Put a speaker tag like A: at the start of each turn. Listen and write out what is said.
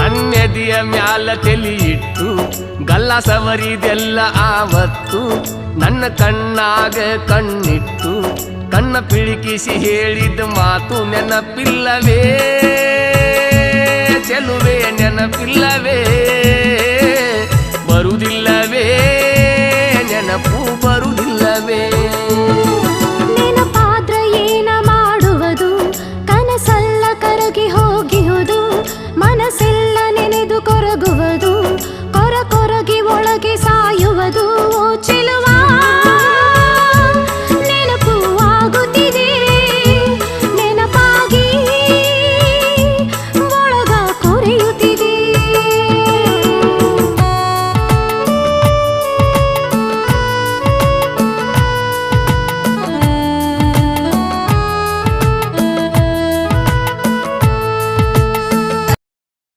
A: ನನ್ನೆದಿಯ ಮ್ಯಾಲ ತಲಿ ಇಟ್ಟು ಗಲ್ಲ ಸವರಿದೆಲ್ಲ ಆವತ್ತು ನನ್ನ ಕಣ್ಣಾಗ ಕಣ್ಣಿಟ್ಟು ಕಣ್ಣ ಪಿಳಿಕಿಸಿ ಹೇಳಿದ ಮಾತು ನೆನಪಿಲ್ಲವೇ ಚೆಲುವೆ ನೆನಪಿಲ್ಲವೇ